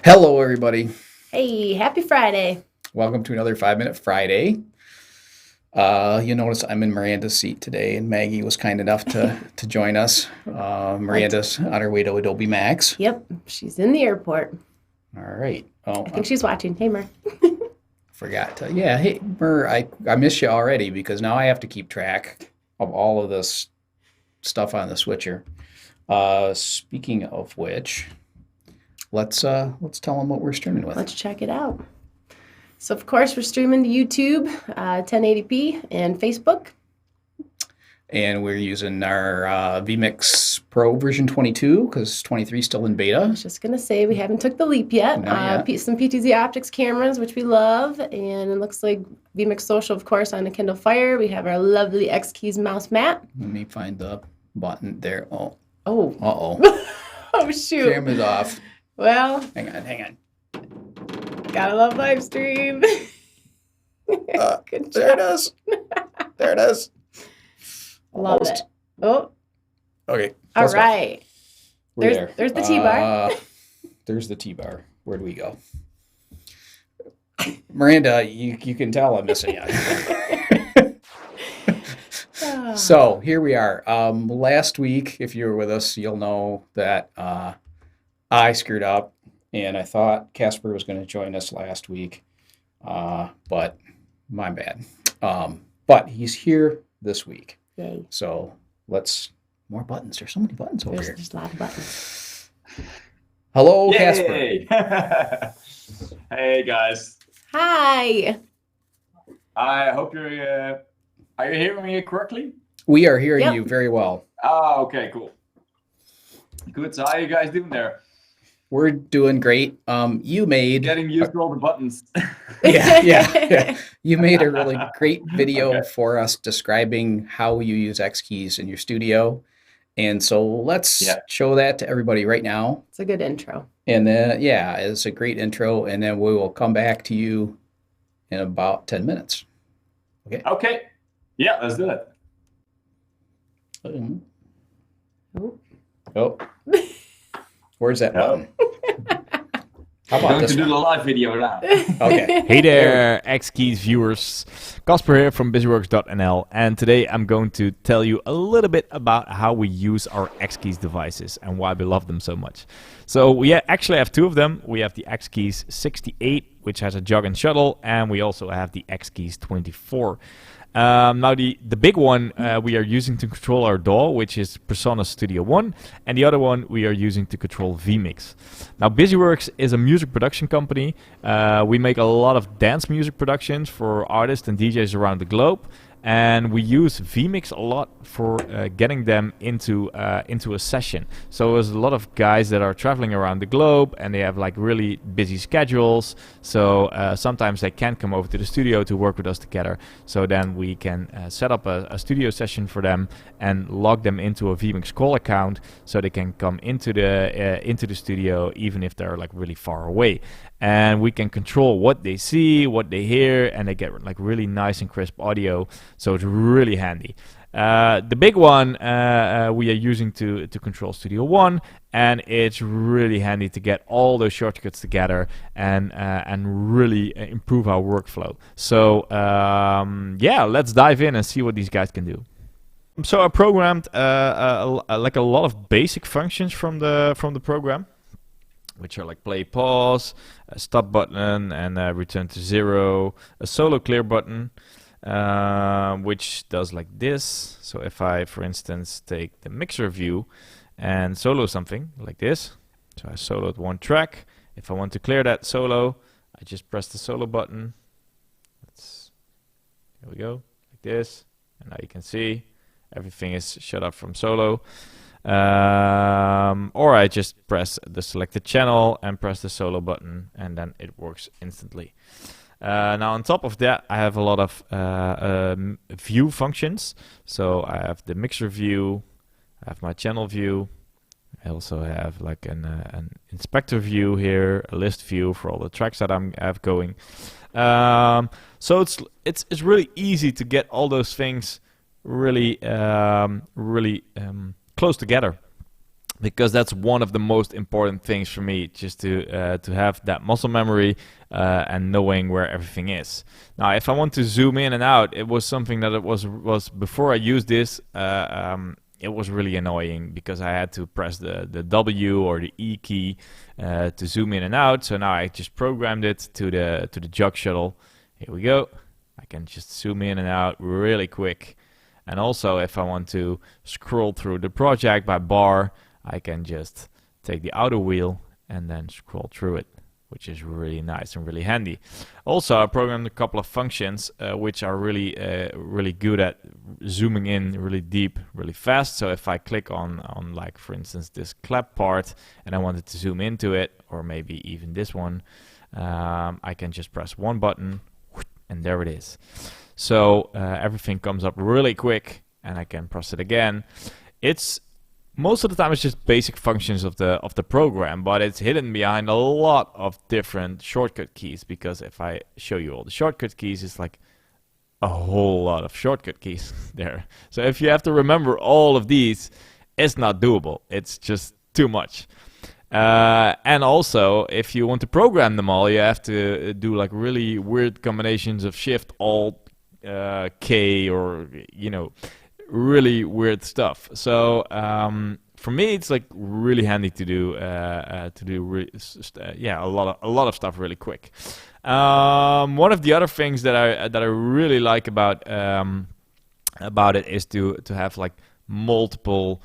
Hello, everybody. Hey, happy Friday. Welcome to another 5 Minute Friday. You notice I'm in Miranda's seat today, and Maggie was kind enough to join us. Like, to, Miranda's on her way to Adobe Max. yep, she's in the airport. All right. Oh, I think she's watching. Hey, Mer. forgot to. Yeah, hey, Mer, I miss you already because now I have to keep track of all of this stuff on the switcher. Speaking of which, let's tell them what we're streaming with. Let's check it out. So, of course, we're streaming to YouTube, 1080p, and Facebook. And we're using our vmix Pro version 22 because 23 is still in I beta. was just going to say we haven't took the leap yet. Not yet. Some PTZ Optics cameras, which we love. And it looks like vmix Social, of course, on the Kindle Fire. We have our lovely X Keys mouse mat. Let me find the button there. Oh, Oh, uh-oh. oh, shoot. Camera's off. Well, Hang on. gotta love live stream. Good There it job. is. There it is. Love Almost. it. Oh, Okay. all let's go. right. We're There's the T-bar. There's the T-bar. Where do we go? Miranda, you can tell I'm missing you. So here we are. Last week, if you were with us, you'll know that I screwed up, and I thought Casper was going to join us last week, but my bad. But he's here this week. Yay. So more buttons. There's so many buttons over here. There's a lot of buttons. Hello, Casper. Yay! Hey guys, Hi. I hope you're. Are you hearing me correctly? We are hearing Yep. you very well. Oh, okay, cool. Good. So how are you guys doing there? We're doing great. You made Getting used to all the buttons. yeah. You made a really great video Okay. for us describing how you use X keys in your studio. And so let's show that to everybody right now. It's a good intro. And then, it's a great intro. And then we will come back to you in about 10 minutes. Okay. Okay. Yeah, let's do it. Oh. Oh, where's that Oh. button? How I'm about going this to do one? the live video now. Okay. Hey there, X-Keys viewers. Casper here from Bizzyworks.nl, and today I'm going to tell you a little bit about how we use our X-Keys devices and why we love them so much. So we actually have two of them. We have the X-Keys 68, which has a jog and shuttle, and we also have the X-Keys 24. Now the big one we are using to control our DAW, which is Persona Studio One, and the other one we are using to control vmix. Now Bizzyworks is a music production company. We make a lot of dance music productions for artists and DJs around the globe, and we use vmix a lot for getting them into a session. So there's a lot of guys that are traveling around the globe and they have like really busy schedules, so sometimes they can't come over to the studio to work with us together. So then we can set up a studio session for them and log them into a vmix call account so they can come into the studio even if they're like really far away. And we can control what they see, what they hear, and they get like really nice and crisp audio. So it's really handy. The big one we are using to control Studio One, and it's really handy to get all those shortcuts together and really improve our workflow. So let's dive in and see what these guys can do. So I programmed like a lot of basic functions from the program, which are like play, pause, a stop button, and return to zero, a solo clear button, which does like this. So if I, for instance, take the mixer view and solo something like this, so I soloed one track. If I want to clear that solo, I just press the solo button. Here we go, like this, and now you can see everything is shut up from solo. Or I just press the selected channel and press the solo button, and then it works instantly. Now on top of that, I have a lot of view functions. So I have the mixer view, I have my channel view, I also have like an inspector view here, a list view for all the tracks that I have going. So it's really easy to get all those things really close together. because that's one of the most important things for me, just to have that muscle memory and knowing where everything is. Now, if I want to zoom in and out, it was something that it was before I used this. It was really annoying because I had to press the W or the E key to zoom in and out. So now I just programmed it to the jog shuttle. Here we go. I can just zoom in and out really quick. And also, if I want to scroll through the project by bar, I can just take the outer wheel and then scroll through it, which is really nice and really handy. Also, I programmed a couple of functions which are really good at zooming in really deep, really fast. So if I click on like, for instance, this clap part, and I wanted to zoom into it, or maybe even this one, I can just press one button, and there it is. So everything comes up really quick, and I can press it again. Most of the time it's just basic functions of the program, but it's hidden behind a lot of different shortcut keys, because if I show you all the shortcut keys, it's like a whole lot of shortcut keys there. So if you have to remember all of these, it's not doable. It's just too much. And also, if you want to program them all, you have to do like really weird combinations of Shift, Alt, K, or really weird stuff. So for me, it's like really handy to do a lot of stuff really quick. One of the other things that I really like about it is to have like multiple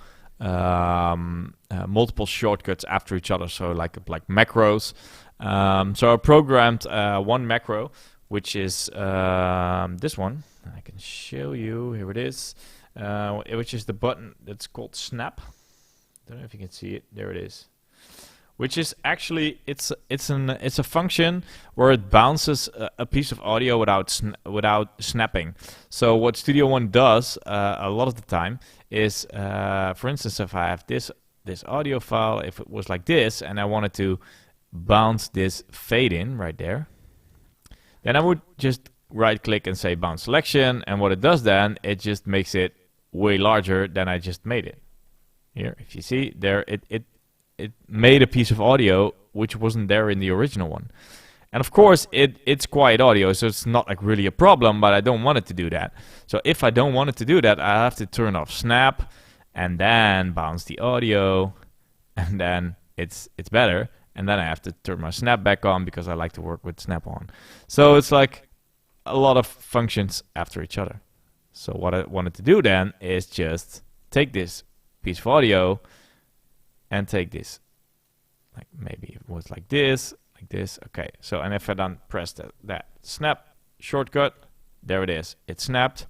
shortcuts after each other. So like macros. So I programmed one macro, which is this one. I can show you. Here it is. Which is the button that's called snap. Don't know if you can see it. There it is. Which is actually it's a function where it bounces a piece of audio without snapping. So what Studio One does a lot of the time is, for instance, if I have this audio file, if it was like this, and I wanted to bounce this fade in right there, then I would just right click and say bounce selection, and what it does then, it just makes it way larger than I just made it. Here, if you see there, it made a piece of audio which wasn't there in the original one. And of course it's quiet audio, so it's not like really a problem, but I don't want it to do that. So if I don't want it to do that, I have to turn off snap and then bounce the audio, and then it's better. And then I have to turn my snap back on because I like to work with snap on. So it's like a lot of functions after each other. So what I wanted to do then is just take this piece of audio and take this, like maybe it was like this. Okay, so and if I then press that snap shortcut, there it is. It snapped,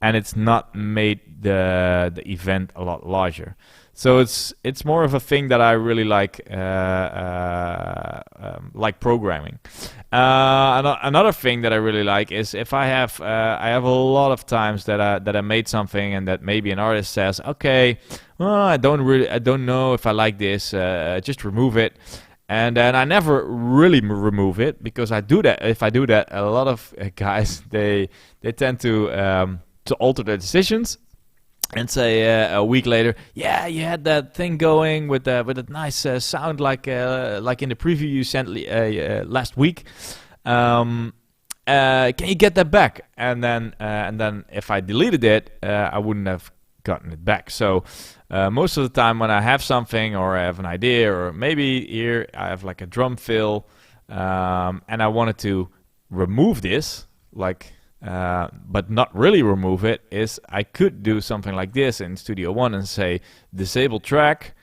and it's not made the event a lot larger. So it's more of a thing that I really like programming. Another thing that I really like is if I have a lot of times that I made something and that maybe an artist says, okay, well, I don't know if I like this, just remove it. And then I never really remove it, because I do that. If I do that, a lot of guys they tend to alter their decisions and say a week later, yeah, you had that thing going with a nice sound like in the preview you sent last week. Can you get that back? And then if I deleted it, I wouldn't have gotten it back. So most of the time when I have something or I have an idea, or maybe here I have like a drum fill, and I wanted to remove this, but not really remove it, is I could do something like this in Studio One and say disable track,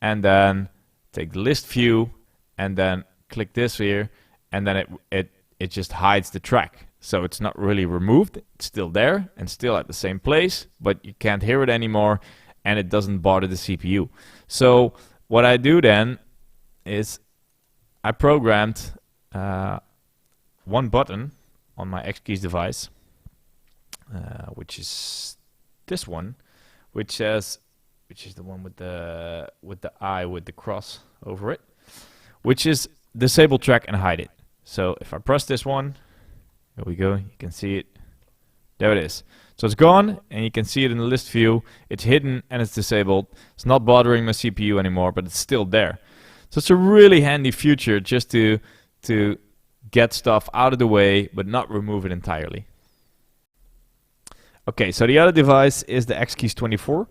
and then take the list view and then click this here, and then it just hides the track. So it's not really removed, it's still there and still at the same place, but you can't hear it anymore, and it doesn't bother the CPU. So what I do then is I programmed one button on my X-Keys device, which is this one, which is the one with the eye with the cross over it, which is disable track and hide it. So if I press this one, there we go, you can see it, There it is. So it's gone, and you can see it in the list view. It's hidden and it's disabled. It's not bothering my CPU anymore, but it's still there. So it's a really handy feature just to get stuff out of the way, but not remove it entirely. Okay, so the other device is the X-Keys 24,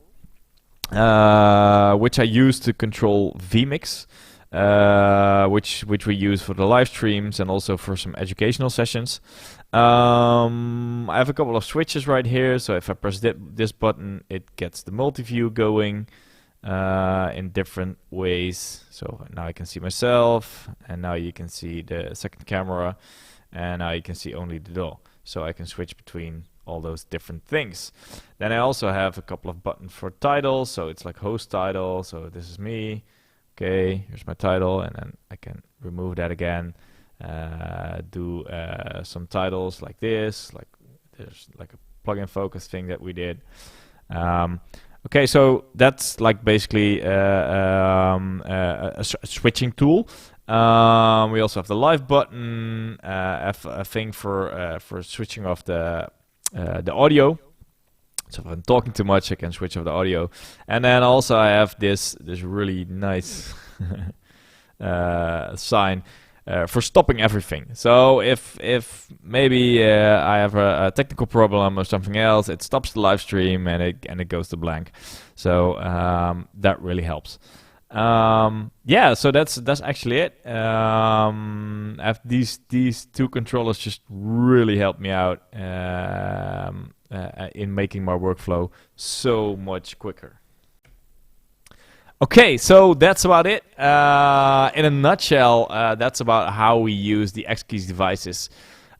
which I use to control vmix, which we use for the live streams and also for some educational sessions. I have a couple of switches right here, so if I press this button, it gets the multi-view going in different ways. So now I can see myself, and now you can see the second camera, and now you can see only the DAW. So I can switch between all those different things. Then I also have a couple of buttons for titles, so it's like host title, so this is me. Okay, here's my title, and then I can remove that again. Do some titles like this, like there's like a plugin focus thing that we did. Okay, so that's like basically a switching tool. We also have the live button, a thing for switching off the audio. So if I'm talking too much, I can switch off the audio. And then also I have this really nice sign for stopping everything. So if maybe I have a technical problem or something else, it stops the live stream and it goes to blank. So that really helps. Yeah, so that's actually it. These two controllers just really help me out in making my workflow so much quicker. Okay, so that's about it. In a nutshell, that's about how we use the X-Keys devices.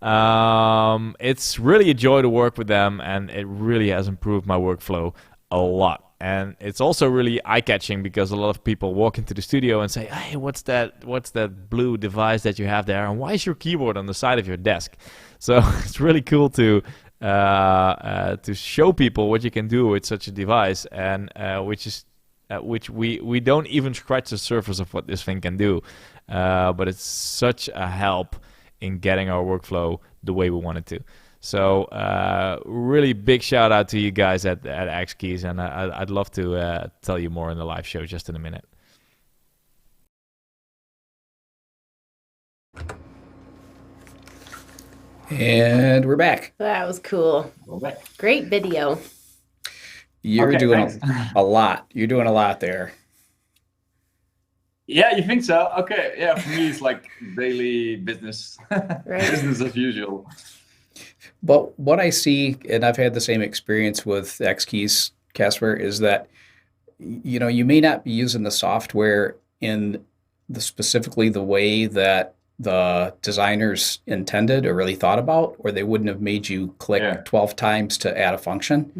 It's really a joy to work with them, and it really has improved my workflow a lot. And it's also really eye-catching because a lot of people walk into the studio and say, "Hey, what's that blue device that you have there? And why is your keyboard on the side of your desk?" So it's really cool to show people what you can do with such a device, and which we don't even scratch the surface of what this thing can do, but it's such a help in getting our workflow the way we want it to. So really big shout out to you guys at X-Keys, and I'd love to tell you more in the live show just in a minute. And we're back. That was cool. Great video. You're Okay, doing thanks. a lot. You're doing a lot there. Yeah, you think so? Okay, yeah, for me it's like daily business, Right. business as usual. But what I see, and I've had the same experience with X-Keys, Casper, is that you may not be using the software in specifically the way that the designers intended or really thought about, or they wouldn't have made you click Yeah. 12 times to add a function.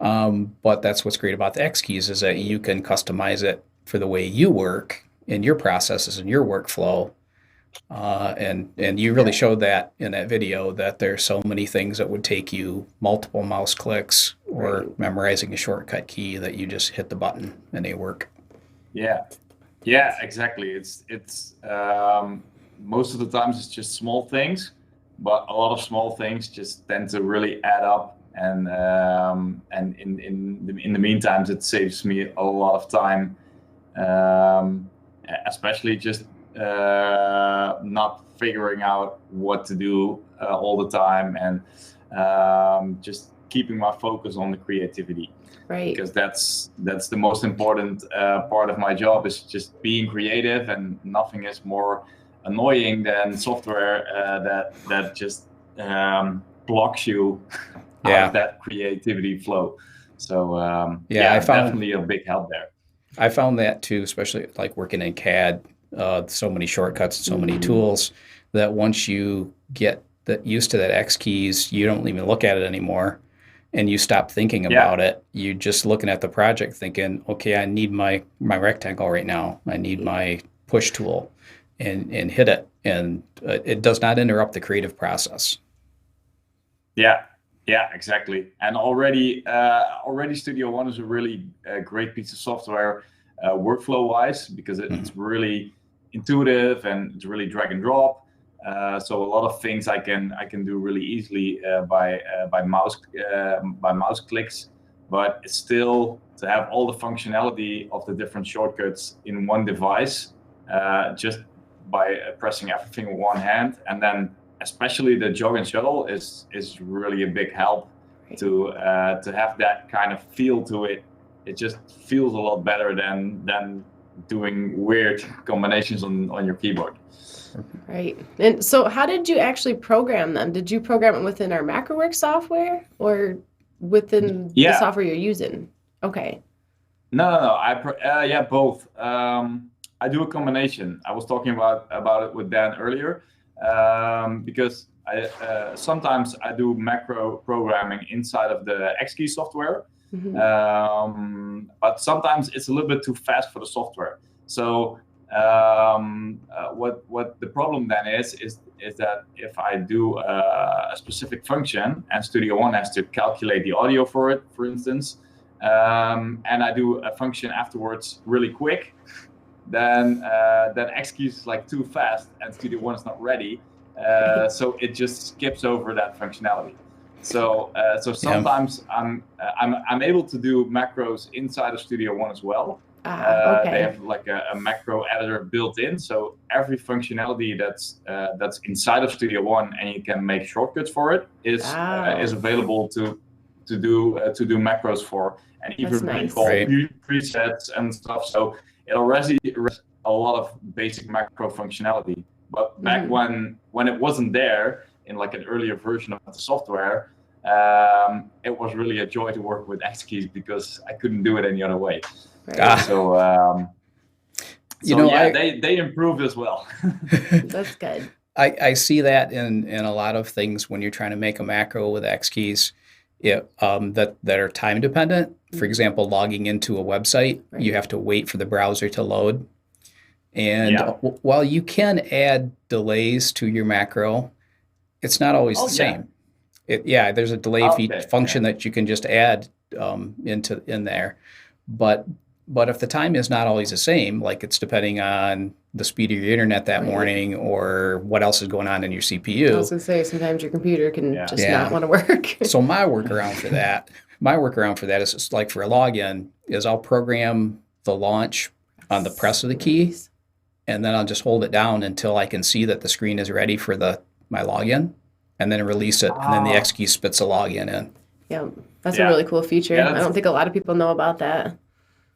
Mm-hmm. But that's what's great about the X-Keys is that you can customize it for the way you work in your processes and your workflow. And you really showed that in that video, that there's so many things that would take you multiple mouse clicks or memorizing a shortcut key that you just hit the button and they work. Yeah, exactly. It's most of the times it's just small things, but a lot of small things just tend to really add up. And in the meantime, it saves me a lot of time, especially just not figuring out what to do all the time, and just keeping my focus on the creativity. Right. Because that's the most important part of my job, is just being creative, and nothing is more annoying than software that just blocks you out of that creativity flow. So I found definitely a big help there. I found that too, especially like working in CAD, so many shortcuts and so many tools, that once you get used to that X-Keys, you don't even look at it anymore. And you stop thinking about it. You're just looking at the project thinking, okay, I need my rectangle right now. I need my push tool, and hit it. And it does not interrupt the creative process. Yeah, exactly. And already Studio One is a really great piece of software workflow-wise, because it's really intuitive and it's really drag and drop. So a lot of things I can do really easily by mouse clicks, but it's still to have all the functionality of the different shortcuts in one device, just by pressing everything with one hand, and then especially the jog and shuttle is really a big help to have that kind of feel to it. It just feels a lot better than doing weird combinations on your keyboard. Right. And so how did you actually program them? Did you program it within our MacroWorks software or within the software you're using? Okay. No. Yeah, both. I do a combination. I was talking about it with Dan earlier, because sometimes I do macro programming inside of the Xkeys software, but sometimes it's a little bit too fast for the software. So what the problem then is that if I do a specific function and Studio One has to calculate the audio for it, for instance, and I do a function afterwards really quick, then Xkeys is like too fast and Studio One is not ready, so it just skips over that functionality. So sometimes I'm able to do macros inside of Studio One as well. They have like a macro editor built in, so every functionality that's inside of Studio One and you can make shortcuts for it is available to do macros for, and even call presets and stuff. So it already has a lot of basic macro functionality. But back when it wasn't there in like an earlier version of the software, it was really a joy to work with Xkeys because I couldn't do it any other way. So they improved as well. That's good. I see that in a lot of things when you're trying to make a macro with Xkeys, that are time dependent. For example, logging into a website, you have to wait for the browser to load. And while you can add delays to your macro, it's not always the same. There's a delay function that you can just add in there, but if the time is not always the same, like it's depending on the speed of your internet that morning or what else is going on in your CPU. I was going to say, sometimes your computer can just not want to work. So my workaround for that is just like for a login is I'll program the launch on the press of the key, and then I'll just hold it down until I can see that the screen is ready for my login, and then release it, and then the Xkey spits a login in. Yeah, that's a really cool feature. I don't think a lot of people know about that.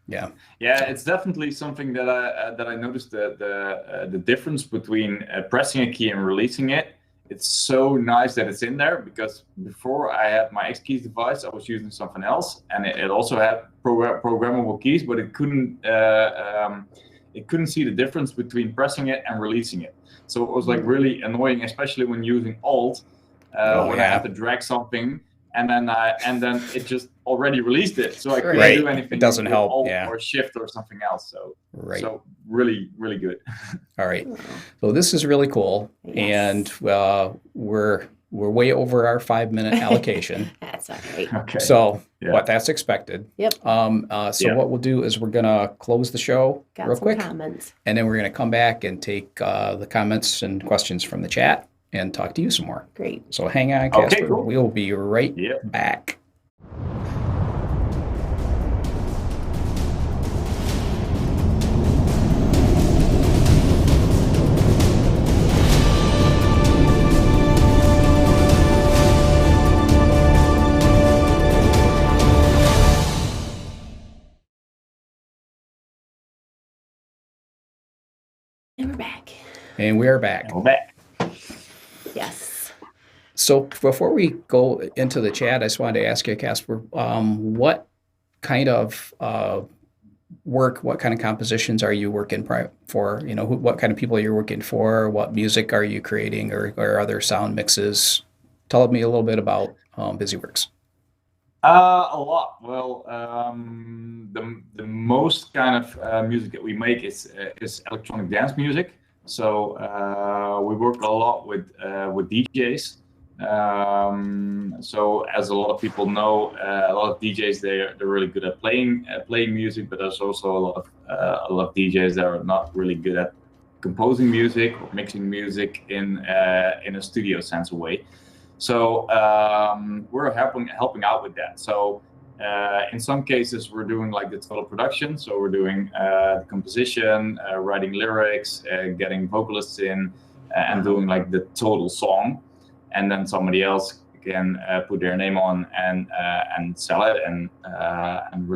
Yeah, it's definitely something that I noticed the difference between pressing a key and releasing it. It's so nice that it's in there, because before I had my Xkeys device, I was using something else, and it also had programmable keys, but it couldn't see the difference between pressing it and releasing it. So it was like really annoying, especially when using Alt, when I had to drag something. And then it just already released it, so I couldn't do anything. It doesn't help, Alt or Shift or something else. So really, really good. All right, so this is really cool, and we're way over our 5-minute allocation. That's all right. Okay. So that's expected. Yep. So what we'll do is we're gonna close the show real quick, comments, and then we're gonna come back and take the comments and questions from the chat and talk to you some more. Great. So hang on, Casper. Okay, cool. We'll be right back. And we're back. And we are back. Yes. So before we go into the chat, I just wanted to ask you, Casper, what kind of work, what kind of compositions are you working for? You know, what kind of people are you working for? What music are you creating, or other sound mixes? Tell me a little bit about Bizzyworks. A lot. Well, the most kind of music that we make is electronic dance music. So we work a lot with DJs. So as a lot of people know, a lot of DJs they're really good at playing music, but there's also a lot of DJs that are not really good at composing music or mixing music in a studio sense way. So we're helping out with that. So in some cases, we're doing like the total production. So we're doing the composition, writing lyrics, getting vocalists in, and doing like the total song. And then somebody else can put their name on and sell it and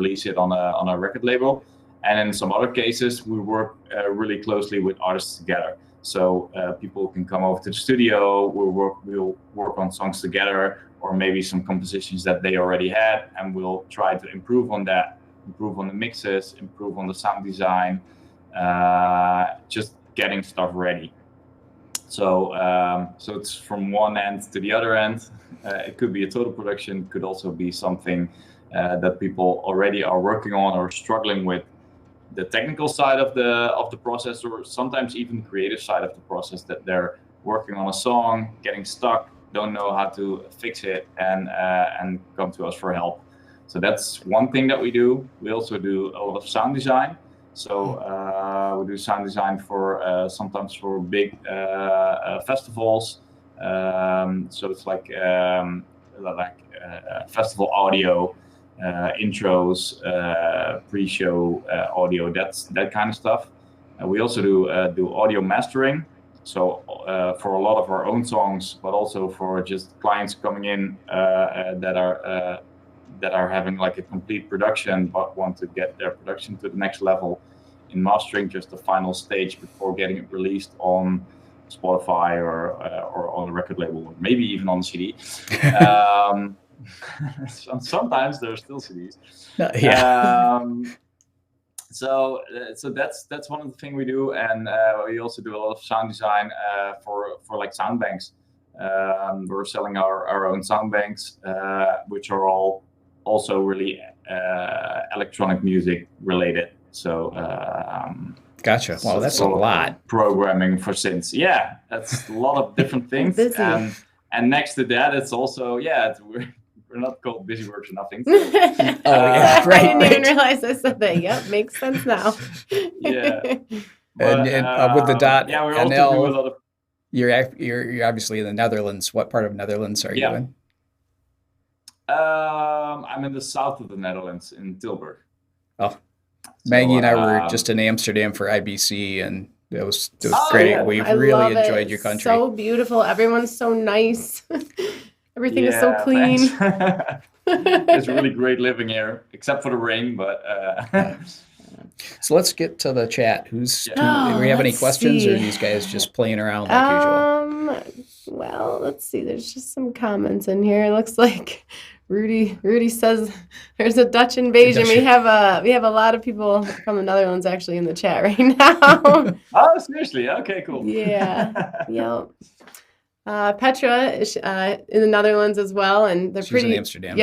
release it on a record label. And in some other cases, we work really closely with artists together. So people can come over to the studio. We'll work on songs together, or maybe some compositions that they already had, and we'll try to improve on that, improve on the mixes, improve on the sound design, just getting stuff ready. So it's from one end to the other end. It could be a total production, could also be something that people already are working on or struggling with the technical side of the process, or sometimes even creative side of the process, that they're working on a song, getting stuck, don't know how to fix it, and come to us for help. So that's one thing that we do. We also do a lot of sound design. So we do sound design for sometimes for big festivals. So it's like festival audio, intros, pre-show audio, that kind of stuff. We also do audio mastering. So for a lot of our own songs, but also for just clients coming in that are having like a complete production but want to get their production to the next level in mastering, just the final stage before getting it released on Spotify or on a record label, or maybe even on CD. Sometimes there are still CDs. Yeah. So that's one of the things we do, and we also do a lot of sound design for like sound banks. We're selling our own sound banks, which are all also really electronic music related. So Gotcha. Wow, that's a lot. Programming for synths. Yeah, that's a lot of different things. And next to that, it's also we're not called Bizzyworks or nothing. Oh yeah, right. I didn't even realize I said that. Yep, makes sense now. Yeah. And with the dot, yeah, we also do a lot of. You're obviously in the Netherlands. What part of Netherlands are you in? I'm in the south of the Netherlands, in Tilburg. Oh, so, Maggie and I were just in Amsterdam for IBC, and it was great. Yeah. We really enjoyed your country. So beautiful. Everyone's so nice. Everything is so clean. It's really great living here, except for the rain. But so let's get to the chat. Do we have any questions, or are these guys just playing around like usual? Well, let's see. There's just some comments in here. It looks like Rudy says there's a Dutch invasion. We have a lot of people from the Netherlands actually in the chat right now. Oh, seriously? Okay, cool. Yeah. Yep. Petra is in the Netherlands as well, and she's in Amsterdam.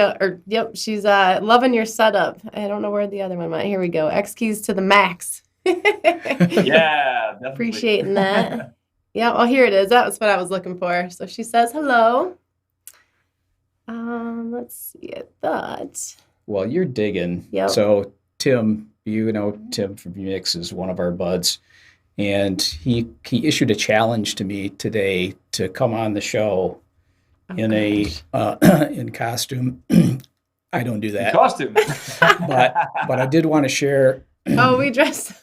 Yep. She's loving your setup. I don't know where the other one went. Here we go. X keys to the max. Yeah, definitely. Appreciating that. Yeah. Well, here it is. That was what I was looking for. So she says hello. Let's see. I thought. Well, you're digging. Yep. So Tim, Tim from vmix is one of our buds. And he issued a challenge to me today to come on the show in costume. I don't do that. In costume. but I did want to share. Oh, we dressed.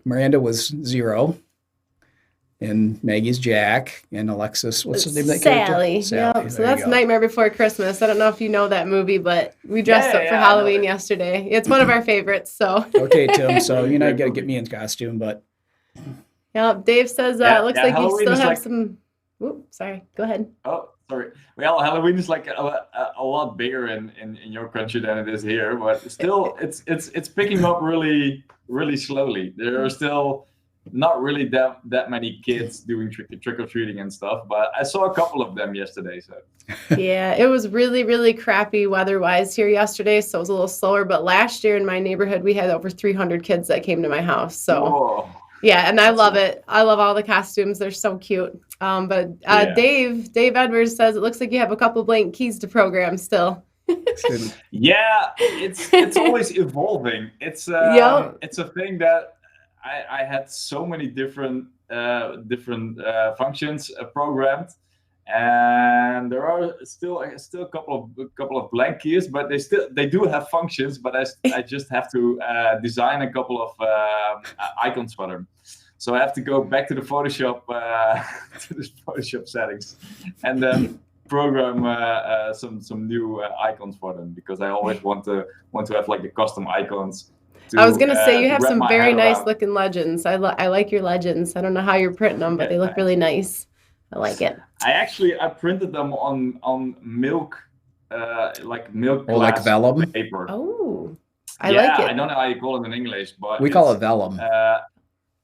Miranda was Zero, and Maggie's Jack, and Alexis, what's the name of that character? Sally. Yep. So that's Nightmare Before Christmas. I don't know if you know that movie, but we dressed up for Halloween yesterday. It's one of our favorites. So okay, Tim. So you got to get me in costume, but yeah. Dave says it looks like Halloween you still have some. Oops, sorry. Go ahead. Oh, sorry. Well, Halloween is like a lot bigger in your country than it is here, but still, it's picking up really, really slowly. There are still not really that many kids doing trick or treating and stuff, but I saw a couple of them yesterday. So yeah, it was really, really crappy weather-wise here yesterday, so it was a little slower. But last year in my neighborhood, we had over 300 kids that came to my house. So. Whoa. Yeah, and I love it. I love all the costumes. They're so cute. Dave Edwards says it looks like you have a couple blank keys to program still. Yeah, it's always evolving. It's a thing that I had so many different functions programmed, and there are still a couple of blank keys, but they do have functions, but I just have to design a couple of icons for them. So I have to go back to the Photoshop to the Photoshop settings, and then program some new icons for them, because I always want to have like the custom icons. I was gonna say you have wrap some my very head nice around. looking legends. I like your legends. I don't know how you're printing them, but they look really nice. I like it. I printed them on milk, like milk Or like glass vellum? paper. Oh, I like it. I don't know how you call it in English, but We call it vellum.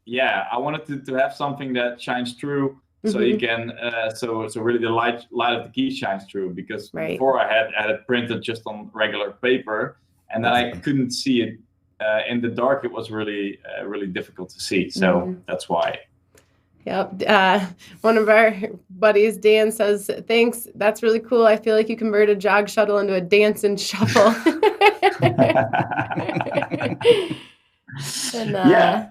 yeah, I wanted to have something that shines through, so you can so really the light of the key shines through, because before I had it printed just on regular paper, and then I couldn't see it in the dark. It was really difficult to see, so that's why. Yep. One of our buddies, Dan, says, "Thanks. That's really cool. I feel like you converted Jog Shuttle into a dance and shuffle." And, yeah.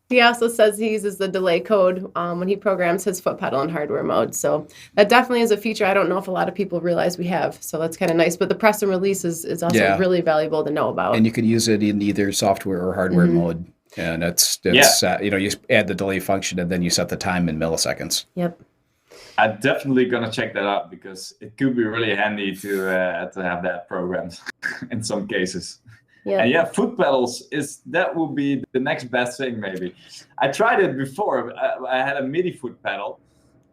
he also says he uses the delay code when he programs his foot pedal in hardware mode. So that definitely is a feature I don't know if a lot of people realize we have. So that's kind of nice. But the press and release is also really valuable to know about. And you can use it in either software or hardware mode. And it's you add the delay function, and then you set the time in milliseconds. Yep. I'm definitely gonna check that out, because it could be really handy to have that programmed in some cases. Yeah. And foot pedals that would be the next best thing, maybe. I tried it before. I had a MIDI foot pedal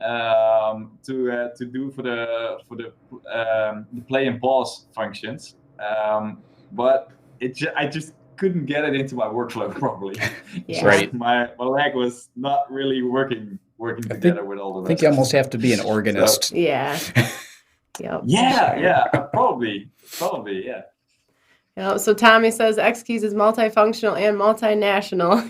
to do for the play and pause functions, but I just couldn't get it into my workflow properly. Right. My leg was not really working together with all the rest. I think you almost have to be an organist. So, yeah. Yep. Probably, yeah. Yeah, so Tommy says X-Keys is multifunctional and multinational.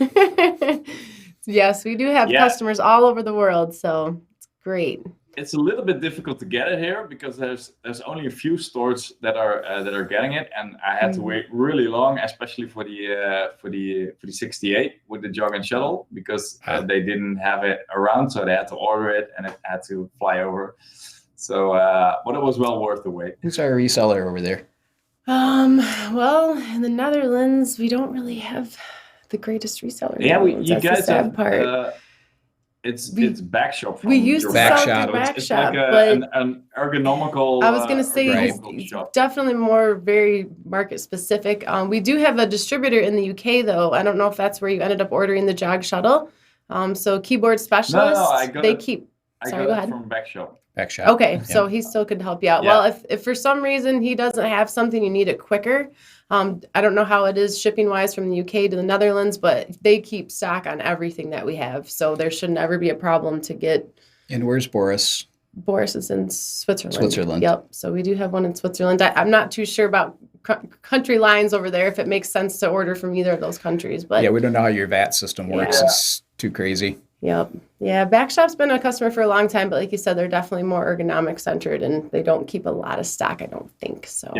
Yes, we do have customers all over the world, so it's great. It's a little bit difficult to get it here, because there's only a few stores that are getting it, and I had to wait really long, especially for the 68 with the Jog and Shuttle, because they didn't have it around, so they had to order it, and it had to fly over. So, but it was well worth the wait. Who's our reseller over there? Well, in the Netherlands, we don't really have the greatest reseller. Yeah, you guys have part. It's Backshop. We used to sell through Backshop, it's like but an ergonomical. I was going to say definitely more very market specific. We do have a distributor in the UK, though. I don't know if that's where you ended up ordering the Jog Shuttle. So keyboard specialists, I got Sorry, go ahead. From Backshop. Okay, so he still could help you out. Yeah. Well, if for some reason he doesn't have something, you need it quicker. I don't know how it is shipping wise from the UK to the Netherlands, but they keep stock on everything that we have. So there should never be a problem to get. And where's Boris? Boris is in Switzerland. Yep. So we do have one in Switzerland. I'm not too sure about country lines over there, if it makes sense to order from either of those countries. But we don't know how your VAT system works. It's too crazy. Yep. Yeah, Backshop's been a customer for a long time, but like you said, they're definitely more ergonomic centered, and they don't keep a lot of stock, I don't think. So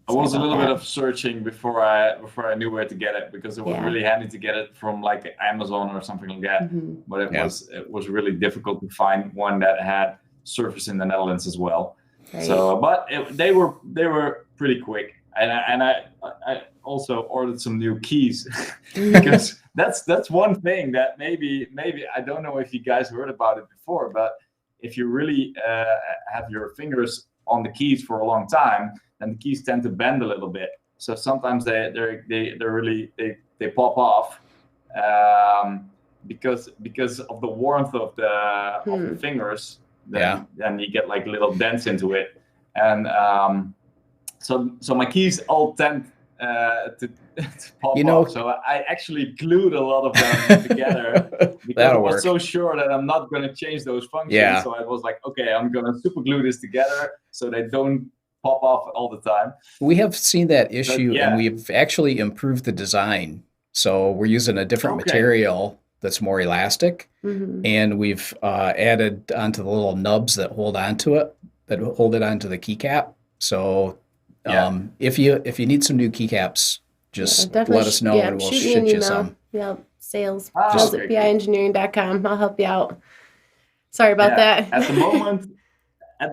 I was a little bit of searching before I knew where to get it, because it was really handy to get it from like Amazon or something like that. But it was really difficult to find one that had service in the Netherlands as well. Right. So, but they were pretty quick, and I also ordered some new keys because that's one thing that maybe I don't know if you guys heard about it before, but if you really have your fingers on the keys for a long time, then the keys tend to bend a little bit. So sometimes they pop off because of the warmth of the fingers. Then you get like little dents into it, and so my keys all tend to pop off. So I actually glued a lot of them together because I was so sure that I'm not going to change those functions. Yeah. So I was like, okay, I'm going to super glue this together so they don't pop off all the time. We have seen that issue, and we've actually improved the design. So we're using a different material that's more elastic, and we've added onto the little nubs that hold onto it, that hold it onto the keycap. So Yeah. if you need some new keycaps, just let us know and we'll shoot me ship an you email. some. Yeah, sales Okay, at biengineering.com. I'll help you out. Sorry about that. At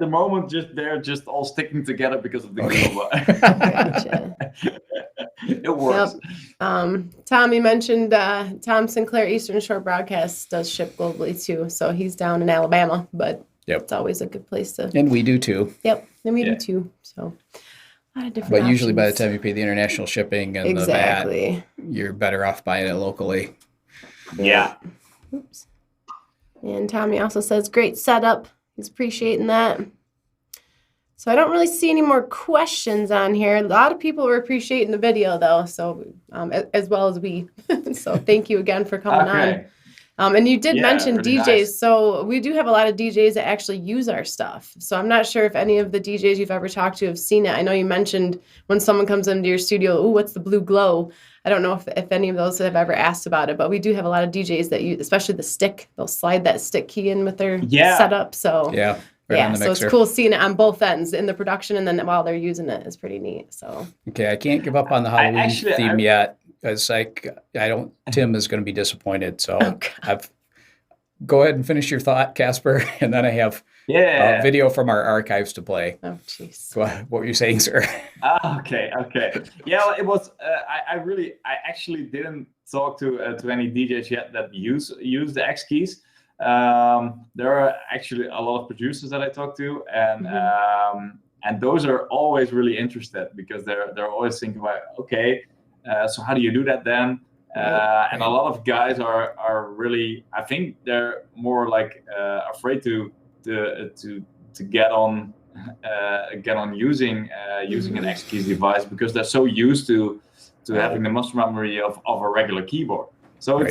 the moment, they're just all sticking together because of the Okay. glue. Gotcha. It works. Tommy mentioned Tom Sinclair Eastern Shore Broadcast does ship globally too. So he's down in Alabama, but it's always a good place to. And we do too. Yep, and we do too. So a lot of different But usually by the options. time you pay the international shipping and Exactly. the VAT, you're better off buying it locally. Yeah. Oops. And Tommy also says, great setup. He's appreciating that. So I don't really see any more questions on here. A lot of people were appreciating the video, though, so as well as we. So thank you again for coming on. And you did mention really DJs. nice. So we do have a lot of DJs that actually use our stuff. So I'm not sure if any of the DJs you've ever talked to have seen it. I know you mentioned when someone comes into your studio, oh, what's the blue glow? I don't know if any of those have ever asked about it, but we do have a lot of DJs that use, especially the stick. They'll slide that stick key in with their setup. So Right on the so mixer. it's cool seeing it on both ends in the production and then while they're using it is pretty neat. So okay, I can't give up on the Halloween theme yet. It's like Tim is going to be disappointed. So go ahead and finish your thought, Casper, and then I have a video from our archives to play. Oh, jeez. What were you saying, sir? Okay. Yeah, well, it was. I actually didn't talk to any DJs yet that use the X keys. There are actually a lot of producers that I talk to, and those are always really interested because they're always thinking about, okay, so how do you do that then? And a lot of guys are really, I think they're more like afraid to get on using an X keys device because they're so used to having the muscle memory of a regular keyboard. So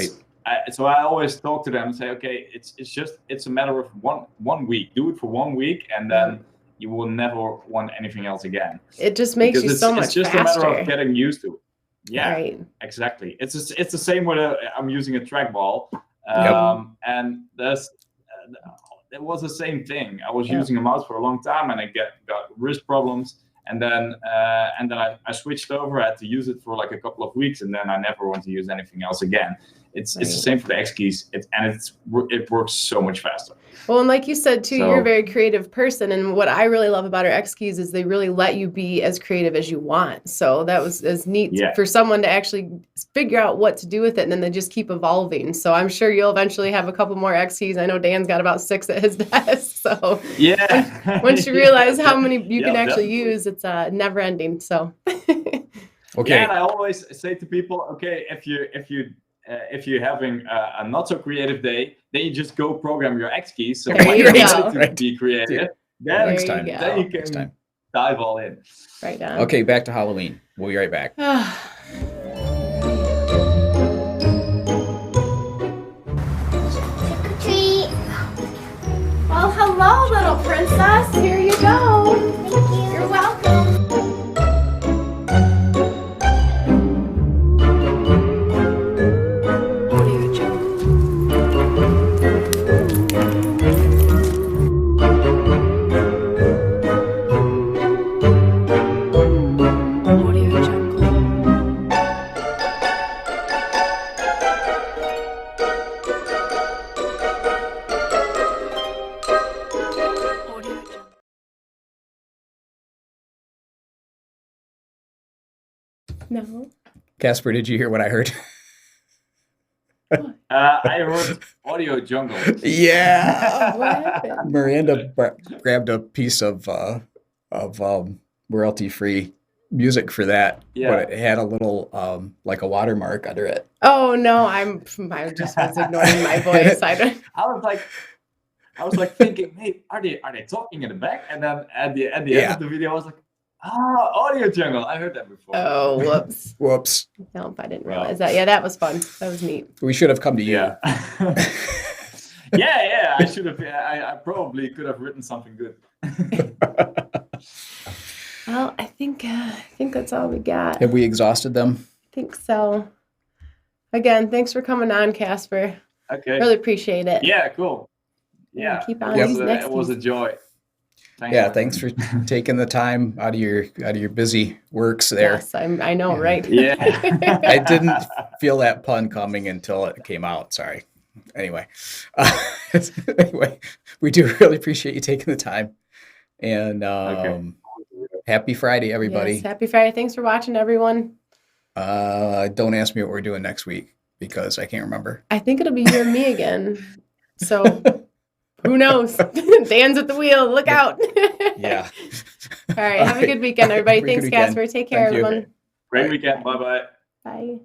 so I always talk to them and say, okay, it's a matter of one week. Do it for 1 week, and then you will never want anything else again. It just makes you so much faster. It's just a matter of getting used to it. Yeah, right. Exactly. It's the same with I'm using a trackball, and it was the same thing. I was using a mouse for a long time, and I got wrist problems. And then I switched over. I had to use it for like a couple of weeks, and then I never want to use anything else again. It's the same for the X keys, it works so much faster. Well, and like you said too, you're a very creative person, and what I really love about our X keys is they really let you be as creative as you want. So that was as neat for someone to actually figure out what to do with it, and then they just keep evolving. So I'm sure you'll eventually have a couple more X keys. I know Dan's got about 6 at his desk. So once you realize how many you can actually use, it's never ending. So okay. Yeah, and I always say to people, okay, if you're having a not so creative day, then you just go program your X keys. So when you're ready to be creative, then you can dive all in. Right on. Okay, back to Halloween. We'll be right back. Treat. Well, hello, little princess. Here you go. Thank you. You're welcome. No. Casper, did you hear what I heard? I heard Audio Jungle. Yeah. What happened? Miranda grabbed a piece of royalty-free music for that, but it had a little like a watermark under it. Oh no, I just was ignoring my voice. I was like thinking, hey, are they talking in the back? And then at the end of the video, I was like, Audio Jungle. I heard that before. Oh, whoops. Whoops. Nope, I didn't realize that. Yeah, that was fun. That was neat. We should have come to you. Yeah. I should have. I probably could have written something good. Well, I think that's all we got. Have we exhausted them? I think so. Again, thanks for coming on, Casper. Okay. Really appreciate it. Yeah, cool. Yeah, keep on it was a joy. Thanks for taking the time out of your busy works there. Yes, I know, right? Yeah. I didn't feel that pun coming until it came out. Sorry. Anyway, we do really appreciate you taking the time. And happy Friday, everybody. Yes, happy Friday. Thanks for watching, everyone. Don't ask me what we're doing next week because I can't remember. I think it'll be you and me again. So who knows? Dan's at the wheel. Look out. Yeah. All right. Have a good weekend, everybody. Thanks, Casper. Take care, everyone. Great weekend. Bye-bye. Bye.